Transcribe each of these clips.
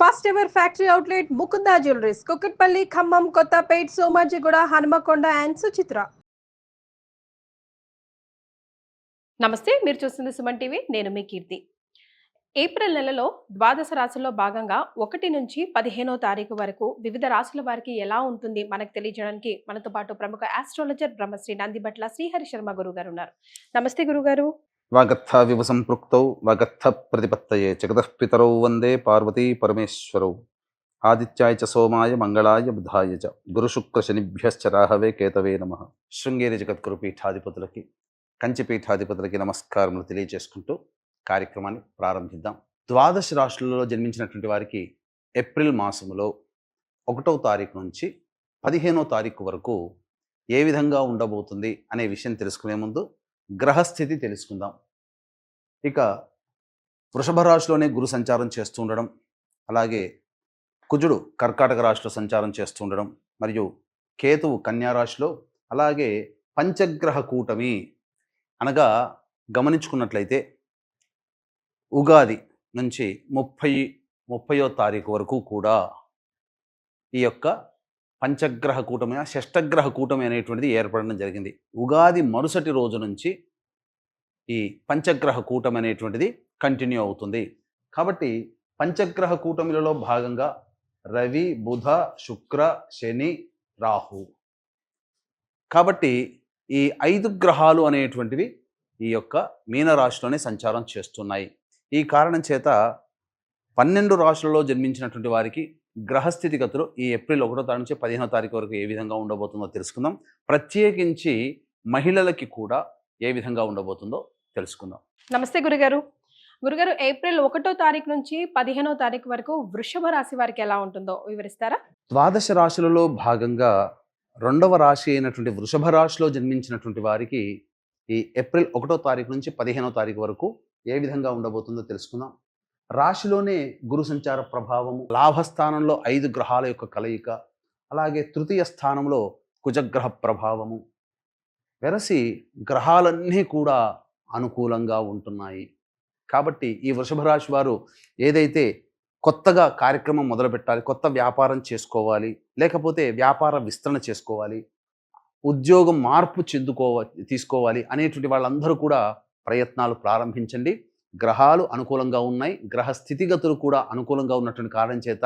First ever factory outlet Mukunda Jewellers Kukatpally, Khammam, Kothapet, Somajiguda, Hanamkonda and Suchitra. నమస్తే, మీరు చూస్తుంది సుమన్ టీవీ. నేను మీ కీర్తి. ఏప్రిల్ నెలలో ద్వాదశ రాశుల్లో భాగంగా 1 నుంచి 15వ తారీఖు వరకు వివిధ రాశుల వారికి ఎలా ఉంటుంది మనకు తెలియజేయడానికి మనతో పాటు ప్రముఖ ఆస్ట్రాలజర్ బ్రహ్మశ్రీ నందిబట్ల శ్రీహరి శర్మ గురువు గారు ఉన్నారు. నమస్తే గురుగారు. వాగర్థ వివ సంపృక్తౌ వాగర్థ ప్రతిపత్తయే జగతః పితరౌ వందే పార్వతీ పరమేశ్వరౌ ఆదిత్యాయ చ సోమాయ మంగళాయ బుధాయ చ గురుశుక్ర శనిభ్యశ్చ రాహవే కేతవే నమః. శృంగేరి జగద్గురు పీఠాధిపతులకి, కంచి పీఠాధిపతులకి నమస్కారములు తెలియజేసుకుంటూ కార్యక్రమాన్ని ప్రారంభిద్దాం. ద్వాదశ రాశులలో జన్మించినటువంటి వారికి ఏప్రిల్ మాసములో 1వ తారీఖు నుంచి 15వ తారీఖు వరకు ఏ విధంగా ఉండబోతుంది అనే విషయం తెలుసుకునే ముందు గ్రహస్థితి తెలుసుకుందాం. ఇక వృషభ రాశిలోనే గురు సంచారం చేస్తూ ఉండడం, అలాగే కుజుడు కర్కాటక రాశిలో సంచారం చేస్తూ ఉండడం, మరియు కేతువు కన్యా రాశిలో, అలాగే పంచగ్రహ కూటమి అనగా గమనించుకున్నట్లయితే ఉగాది నుంచి 30వ తారీఖు వరకు కూడా ఈ యొక్క పంచగ్రహ కూటమి, షష్టగ్రహ కూటమి అనేటువంటిది ఏర్పడడం జరిగింది. ఉగాది మరుసటి రోజు నుంచి ఈ పంచగ్రహ కూటమి అనేటువంటిది కంటిన్యూ అవుతుంది. కాబట్టి పంచగ్రహ కూటమిలలో భాగంగా రవి, బుధ, శుక్ర, శని, రాహు, కాబట్టి ఈ 5 గ్రహాలు అనేటువంటివి ఈ యొక్క మీనరాశిలోనే సంచారం చేస్తున్నాయి. ఈ కారణం చేత 12 రాశులలో జన్మించినటువంటి వారికి గ్రహస్థితిగతులు ఈ ఏప్రిల్ 1వ తారీఖు నుంచి 15వ తారీఖు వరకు ఏ విధంగా ఉండబోతుందో తెలుసుకుందాం. ప్రత్యేకించి మహిళలకి కూడా ఏ విధంగా ఉండబోతుందో తెలుసుకుందాం. నమస్తే గురుగారు. గురుగారు, ఏప్రిల్ 1వ తారీఖు నుంచి 15వ తారీఖు వరకు వృషభ రాశి వారికి ఎలా ఉంటుందో వివరిస్తారా? ద్వాదశ రాశులలో భాగంగా 2వ రాశి అయినటువంటి వృషభ రాశిలో జన్మించినటువంటి వారికి ఈ ఏప్రిల్ 1వ తారీఖు నుంచి 15వ తారీఖు వరకు ఏ విధంగా ఉండబోతుందో తెలుసుకుందాం. రాశిలోనే గురు సంచార ప్రభావము, లాభస్థానంలో 5 గ్రహాల యొక్క కలయిక, అలాగే తృతీయ స్థానంలో కుజగ్రహ ప్రభావము వెరసి గ్రహాలన్నీ కూడా అనుకూలంగా ఉంటున్నాయి. కాబట్టి ఈ వృషభ రాశి వారు ఏదైతే కొత్తగా కార్యక్రమం మొదలు పెట్టాలి, కొత్త వ్యాపారం చేసుకోవాలి, లేకపోతే వ్యాపార విస్తరణ చేసుకోవాలి, ఉద్యోగం మార్పు తీసుకోవాలి అనేటువంటి వాళ్ళందరూ కూడా ప్రయత్నాలు ప్రారంభించండి. గ్రహాలు అనుకూలంగా ఉన్నాయి, గ్రహ స్థితిగతులు కూడా అనుకూలంగా ఉన్నటువంటి కారణం చేత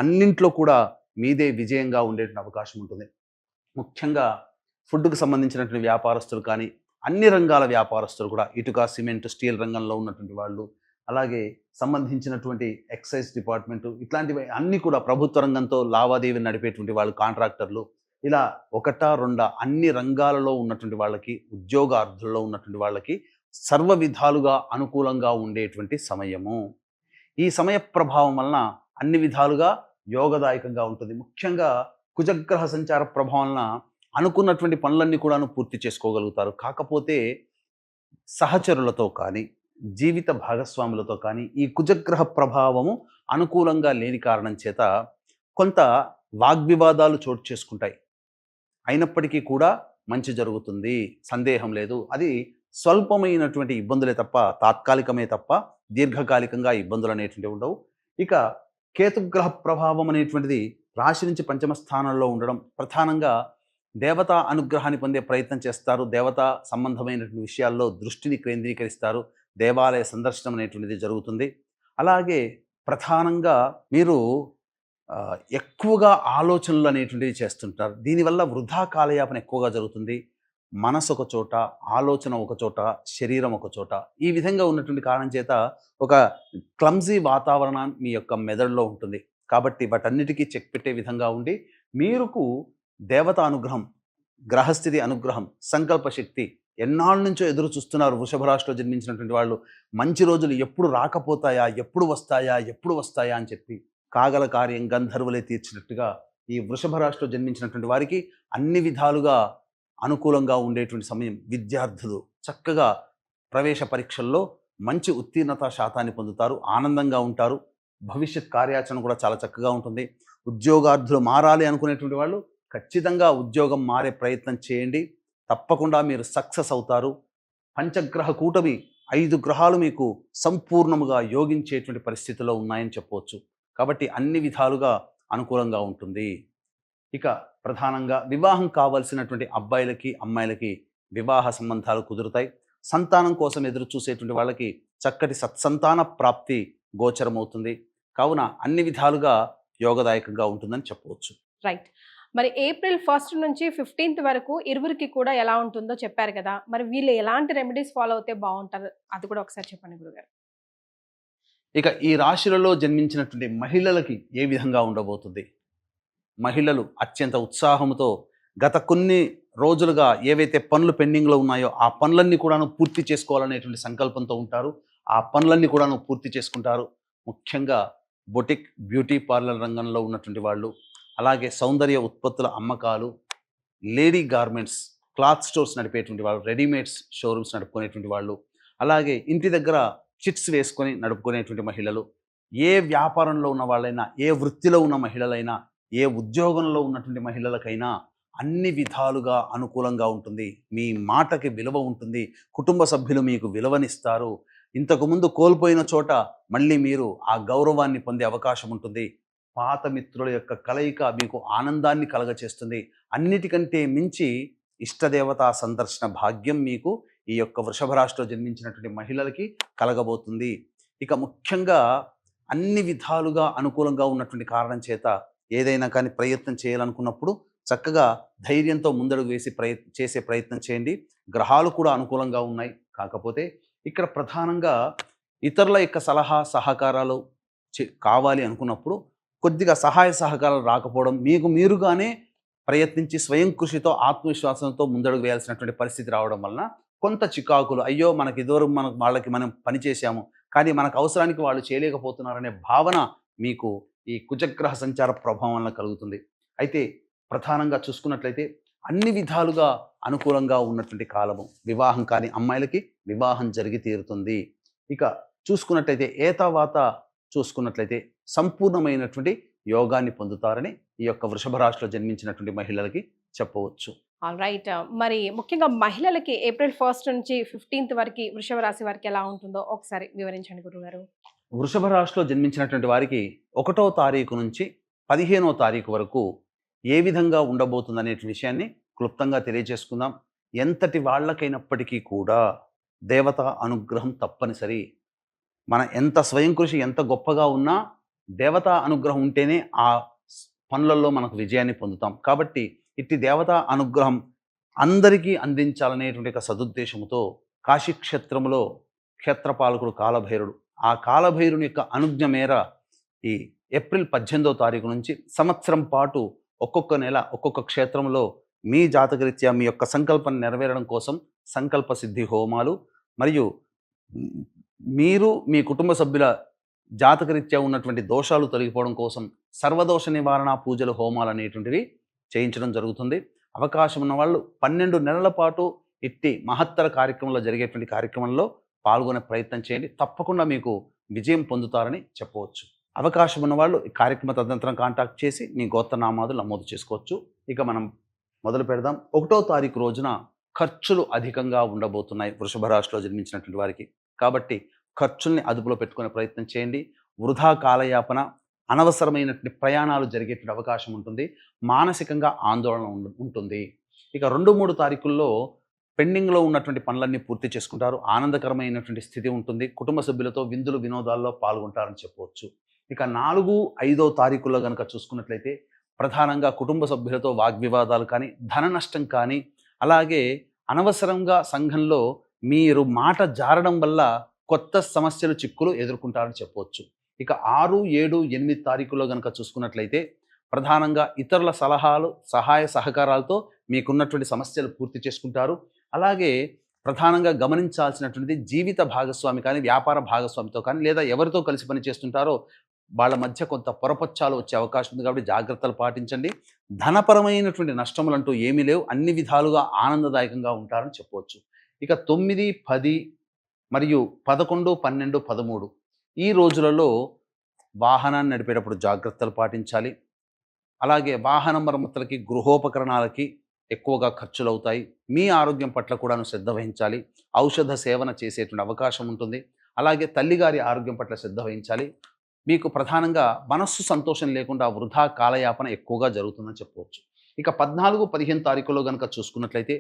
అన్నింట్లో కూడా మీదే విజయంగా ఉండేటువంటి అవకాశం ఉంటుంది. ముఖ్యంగా ఫుడ్కు సంబంధించినటువంటి వ్యాపారస్తులు కానీ, అన్ని రంగాల వ్యాపారస్తులు కూడా, ఇటుక, సిమెంట్, స్టీల్ రంగంలో ఉన్నటువంటి వాళ్ళు, అలాగే సంబంధించినటువంటి ఎక్సైజ్ డిపార్ట్మెంటు, ఇట్లాంటివి అన్నీ కూడా ప్రభుత్వ రంగంతో లావాదేవీలు నడిపేటువంటి వాళ్ళు, కాంట్రాక్టర్లు, ఇలా 1, 2 అన్ని రంగాలలో ఉన్నటువంటి వాళ్ళకి, ఉద్యోగార్థుల్లో ఉన్నటువంటి వాళ్ళకి సర్వ విధాలుగా అనుకూలంగా ఉండేటువంటి సమయము. ఈ సమయ ప్రభావం వలన అన్ని విధాలుగా యోగదాయకంగా ఉంటుంది. ముఖ్యంగా కుజగ్రహ సంచార ప్రభావం వలన అనుకున్నటువంటి పనులన్నీ కూడాను పూర్తి చేసుకోగలుగుతారు. కాకపోతే సహచరులతో కానీ, జీవిత భాగస్వాములతో కానీ ఈ కుజగ్రహ ప్రభావము అనుకూలంగా లేని కారణం చేత కొంత వాగ్వివాదాలు చోటు చేసుకుంటాయి. అయినప్పటికీ కూడా మంచి జరుగుతుంది, సందేహం లేదు. అది స్వల్పమైనటువంటి ఇబ్బందులే తప్ప, తాత్కాలికమే తప్ప దీర్ఘకాలికంగా ఇబ్బందులు అనేటువంటివి ఉండవు. ఇక కేతుగ్రహ ప్రభావం అనేటువంటిది రాశి నుంచి 5వ స్థానంలో ఉండడం, ప్రధానంగా దేవతా అనుగ్రహాన్ని పొందే ప్రయత్నం చేస్తారు, దేవతా సంబంధమైనటువంటి విషయాల్లో దృష్టిని కేంద్రీకరిస్తారు, దేవాలయ సందర్శనం అనేటువంటిది జరుగుతుంది. అలాగే ప్రధానంగా మీరు ఎక్కువగా ఆలోచనలు అనేటువంటివి చేస్తుంటారు. దీనివల్ల వృధా కాలయాపన ఎక్కువగా జరుగుతుంది. మనసు ఒక చోట, ఆలోచన ఒక చోట, శరీరం ఒక చోట, ఈ విధంగా ఉన్నటువంటి కారణం చేత ఒక క్లమ్జీ వాతావరణం మీ యొక్క మెదడులో ఉంటుంది. కాబట్టి వాటన్నిటికీ చెక్ పెట్టే విధంగా ఉండి, మీరుకు దేవత అనుగ్రహం, గ్రహస్థితి అనుగ్రహం, సంకల్ప శక్తి ఎన్నాళ్ళ నుంచో ఎదురు చూస్తున్నారు వృషభ రాశిలో జన్మించినటువంటి వాళ్ళు. మంచి రోజులు ఎప్పుడు రాకపోతాయా, ఎప్పుడు వస్తాయా అని చెప్పి కాగల కార్యం గంధర్వులే తీర్చినట్టుగా ఈ వృషభ రాశిలో జన్మించినటువంటి వారికి అన్ని విధాలుగా అనుకూలంగా ఉండేటువంటి సమయం. విద్యార్థులు చక్కగా ప్రవేశ పరీక్షల్లో మంచి ఉత్తీర్ణత శాతాన్ని పొందుతారు, ఆనందంగా ఉంటారు, భవిష్యత్ కార్యాచరణ కూడా చాలా చక్కగా ఉంటుంది. ఉద్యోగార్థులు మారాలి అనుకునేటువంటి వాళ్ళు ఖచ్చితంగా ఉద్యోగం మారే ప్రయత్నం చేయండి, తప్పకుండా మీరు సక్సెస్ అవుతారు. పంచగ్రహ కూటమి 5 గ్రహాలు మీకు సంపూర్ణముగా యోగించేటువంటి పరిస్థితిలో ఉన్నాయని చెప్పవచ్చు. కాబట్టి అన్ని విధాలుగా అనుకూలంగా ఉంటుంది. ఇక ప్రధానంగా వివాహం కావాల్సినటువంటి అబ్బాయిలకి అమ్మాయిలకి వివాహ సంబంధాలు కుదురుతాయి. సంతానం కోసం ఎదురు చూసేటువంటి వాళ్ళకి చక్కటి సత్సంతాన ప్రాప్తి గోచరమవుతుంది. కావున అన్ని విధాలుగా యోగదాయకంగా ఉంటుందని చెప్పవచ్చు. రైట్. మరి ఏప్రిల్ 1 నుంచి 15 వరకు ఇరువురికి కూడా ఎలా ఉంటుందో చెప్పారు కదా! మరి వీళ్ళు ఎలాంటి రెమెడీస్ ఫాలో అవుతే బావుంటారు? అది కూడా ఒకసారి చెప్పండి గురుగారు. ఇక ఈ రాశులలో జన్మించినటువంటి మహిళలకి ఏ విధంగా ఉండబోతుంది? మహిళలు అత్యంత ఉత్సాహంతో గత కొన్ని రోజులుగా ఏవైతే పనులు పెండింగ్లో ఉన్నాయో ఆ పనులన్నీ కూడాను పూర్తి చేసుకోవాలనేటువంటి సంకల్పంతో ఉంటారు. ఆ పనులన్నీ కూడాను పూర్తి చేసుకుంటారు. ముఖ్యంగా బొటిక్, బ్యూటీ పార్లర్ రంగంలో ఉన్నటువంటి వాళ్ళు, అలాగే సౌందర్య ఉత్పత్తుల అమ్మకాలు, లేడీ గార్మెంట్స్, క్లాత్ స్టోర్స్ నడిపేటువంటి వాళ్ళు, రెడీమేడ్స్ షోరూమ్స్ నడుపుకునేటువంటి వాళ్ళు, అలాగే ఇంటి దగ్గర చిట్స్ వేసుకొని నడుపుకునేటువంటి మహిళలు, ఏ వ్యాపారంలో ఉన్న వాళ్ళైనా, ఏ వృత్తిలో ఉన్న మహిళలైనా, ఏ ఉద్యోగంలో ఉన్నటువంటి మహిళలకైనా అన్ని విధాలుగా అనుకూలంగా ఉంటుంది. మీ మాటకి విలువ ఉంటుంది. కుటుంబ సభ్యులు మీకు విలువనిస్తారు. ఇంతకుముందు కోల్పోయిన చోట మళ్ళీ మీరు ఆ గౌరవాన్ని పొందే అవకాశం ఉంటుంది. పాత మిత్రుల యొక్క కలయిక మీకు ఆనందాన్ని కలగచేస్తుంది. అన్నిటికంటే మించి ఇష్టదేవతా సందర్శన భాగ్యం మీకు ఈ యొక్క వృషభ రాశిలో జన్మించినటువంటి మహిళలకి కలగబోతుంది. ఇక ముఖ్యంగా అన్ని విధాలుగా అనుకూలంగా ఉన్నటువంటి కారణం చేత ఏదైనా కానీ ప్రయత్నం చేయాలనుకున్నప్పుడు చక్కగా ధైర్యంతో ముందడుగు వేసి చేసే ప్రయత్నం చేయండి. గ్రహాలు కూడా అనుకూలంగా ఉన్నాయి. కాకపోతే ఇక్కడ ప్రధానంగా ఇతరుల యొక్క సలహా సహకారాలు కావాలి అనుకున్నప్పుడు కొద్దిగా సహాయ సహకారాలు రాకపోవడం, మీకు మీరుగానే ప్రయత్నించి స్వయం కృషితో ఆత్మవిశ్వాసంతో ముందడుగు వేయాల్సినటువంటి పరిస్థితి రావడం వలన కొంత చికాకులు, అయ్యో మనకి ఇదివరకు వాళ్ళకి మనం పనిచేసాము కానీ మనకు అవసరానికి వాళ్ళు చేయలేకపోతున్నారనే భావన మీకు ఈ కుజగ్రహ సంచార ప్రభావం వలన కలుగుతుంది. అయితే ప్రధానంగా చూసుకున్నట్లయితే అన్ని విధాలుగా అనుకూలంగా ఉన్నటువంటి కాలము. వివాహం కాని అమ్మాయిలకి వివాహం జరిగి తీరుతుంది. ఇక చూసుకున్నట్లయితే ఏతావాత చూసుకున్నట్లయితే సంపూర్ణమైనటువంటి యోగాన్ని పొందుతారని ఈ యొక్క వృషభ రాశిలో జన్మించినటువంటి మహిళలకి చెప్పవచ్చు. రైట్. మరి ముఖ్యంగా మహిళలకి ఏప్రిల్ 1 నుంచి 15 వరకు వృషభ రాశి వారికి ఎలా ఉంటుందో ఒకసారి వివరించండి గురుగారు. వృషభ రాశిలో జన్మించినటువంటి వారికి 1వ తారీఖు నుంచి 15వ తారీఖు వరకు ఏ విధంగా ఉండబోతుందనే విషయాన్ని క్లుప్తంగా తెలియజేసుకుందాం. ఎంతటి వాళ్ళకైనప్పటికీ కూడా దేవత అనుగ్రహం తప్పనిసరి. మన ఎంత స్వయం కృషి ఎంత గొప్పగా ఉన్నా దేవతా అనుగ్రహం ఉంటేనే ఆ పనులలో మనకు విజయాన్ని పొందుతాం. కాబట్టి ఇట్టి దేవతా అనుగ్రహం అందరికీ అందించాలనేటువంటి ఒక సదుద్దేశంతో కాశీక్షేత్రములో క్షేత్రపాలకుడు కాలభైరుడు, ఆ కాలభైరుని యొక్క అనుజ్ఞ మేర ఈ ఏప్రిల్ 18వ తారీఖు నుంచి సంవత్సరం పాటు ఒక్కొక్క నెల ఒక్కొక్క క్షేత్రంలో మీ జాతకరీత్యా మీ యొక్క సంకల్పం నెరవేరడం కోసం సంకల్ప సిద్ధి హోమాలు, మరియు మీరు మీ కుటుంబ సభ్యుల జాతకరీత్యా ఉన్నటువంటి దోషాలు తొలగిపోవడం కోసం సర్వదోష నివారణ పూజలు హోమాలు అనేటువంటివి చేయించడం జరుగుతుంది. అవకాశం ఉన్న వాళ్ళు 12 నెలల పాటు ఇట్టి మహత్తర కార్యక్రమంలో జరిగేటువంటి కార్యక్రమంలో పాల్గొనే ప్రయత్నం చేయండి. తప్పకుండా మీకు విజయం పొందుతారని చెప్పవచ్చు. అవకాశం ఉన్న వాళ్ళు ఈ కార్యక్రమ తదనంతరం కాంటాక్ట్ చేసి మీ గోత్రనామాదులు నమోదు చేసుకోవచ్చు. ఇక మనం మొదలు పెడదాం. 1వ తారీఖు రోజున ఖర్చులు అధికంగా ఉండబోతున్నాయి వృషభ రాశిలో జన్మించినటువంటి వారికి. కాబట్టి ఖర్చుల్ని అదుపులో పెట్టుకునే ప్రయత్నం చేయండి. వృధా కాలయాపన, అనవసరమైనటువంటి ప్రయాణాలు జరిగేటువంటి అవకాశం ఉంటుంది. మానసికంగా ఆందోళన ఉంటుంది. ఇక 2-3 తారీఖుల్లో పెండింగ్లో ఉన్నటువంటి పనులన్నీ పూర్తి చేసుకుంటారు. ఆనందకరమైనటువంటి స్థితి ఉంటుంది. కుటుంబ సభ్యులతో విందులు వినోదాల్లో పాల్గొంటారని చెప్పవచ్చు. ఇక 4-5వ తారీఖుల్లో కనుక చూసుకున్నట్లయితే ప్రధానంగా కుటుంబ సభ్యులతో వాగ్వివాదాలు కానీ, ధన నష్టం కానీ, అలాగే అనవసరంగా సంఘంలో మీరు మాట జారడం వల్ల కొత్త సమస్యలు చిక్కులు ఎదుర్కొంటారని చెప్పవచ్చు. ఇక 6, 7, 8 తారీఖుల్లో కనుక చూసుకున్నట్లయితే ప్రధానంగా ఇతరుల సలహాలు సహాయ సహకారాలతో మీకున్నటువంటి సమస్యలు పూర్తి చేసుకుంటారు. అలాగే ప్రధానంగా గమనించాల్సినటువంటిది జీవిత భాగస్వామి కానీ, వ్యాపార భాగస్వామితో కానీ, లేదా ఎవరితో కలిసి పని చేస్తుంటారో వాళ్ళ మధ్య కొంత పొరపచ్చాలు వచ్చే అవకాశం ఉంది. కాబట్టి జాగ్రత్తలు పాటించండి. ధనపరమైనటువంటి నష్టములు అంటూ ఏమీ లేవు. అన్ని విధాలుగా ఆనందదాయకంగా ఉంటారని చెప్పవచ్చు. ఇక 9, 10 మరియు 11, 12, 13 ఈ రోజులలో వాహనాన్ని నడిపేటప్పుడు జాగ్రత్తలు పాటించాలి. అలాగే వాహన మరమ్మతులకి, గృహోపకరణాలకి ఎక్కువగా ఖర్చులు అవుతాయి. మీ ఆరోగ్యం పట్ల కూడా శ్రద్ధ వహించాలి. ఔషధ సేవన చేసేటువంటి అవకాశం ఉంటుంది. అలాగే తల్లిగారి ఆరోగ్యం పట్ల శ్రద్ధ వహించాలి. మీకు ప్రధానంగా మనస్సు సంతోషం లేకుండా వృధా కాలయాపన ఎక్కువగా జరుగుతుందని చెప్పవచ్చు. ఇక 14, 15 తారీఖులో గనక చూసుకున్నట్లయితే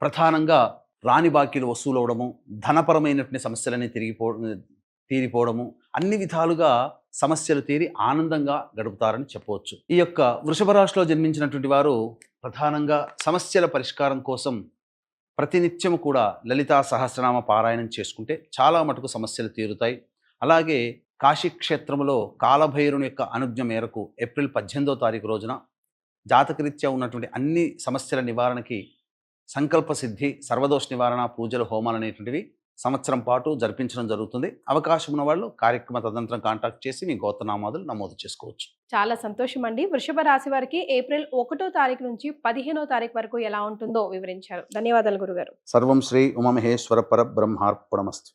ప్రధానంగా రాని బాకీలు వసూలవడము, ధనపరమైనటువంటి సమస్యలన్నీ తీరిపోవడము, అన్ని విధాలుగా సమస్యలు తీరి ఆనందంగా గడుపుతారని చెప్పవచ్చు. ఈ యొక్క వృషభ రాశిలో జన్మించినటువంటి వారు ప్రధానంగా సమస్యల పరిష్కారం కోసం ప్రతినిత్యం కూడా లలితా సహస్రనామ పారాయణం చేసుకుంటే చాలా మటుకు సమస్యలు తీరుతాయి. అలాగే కాశీ క్షేత్రంలో కాలభైరుని యొక్క అనుజ్ఞ మేరకు ఏప్రిల్ 18వ తారీఖు రోజున జాతకరీత్యా ఉన్నటువంటి అన్ని సమస్యల నివారణకి సంకల్ప సిద్ధి, సర్వదోష నివారణ పూజలు, హోమాలు అనేటువంటివి సంవత్సరం పాటు జరిపించడం జరుగుతుంది. అవకాశం ఉన్న వాళ్ళు కార్యక్రమ తదనంతరం కాంటాక్ట్ చేసి మీ గోత్రనామాదులు నమోదు చేసుకోవచ్చు. చాలా సంతోషం అండి. వృషభ రాశి వారికి ఏప్రిల్ 1వ తారీఖు నుంచి 15వ తారీఖు వరకు ఎలా ఉంటుందో వివరించారు. ధన్యవాదాలు గురుగారు. సర్వం శ్రీ ఉమామహేశ్వర పరబ్రహ్మార్పణమస్తు.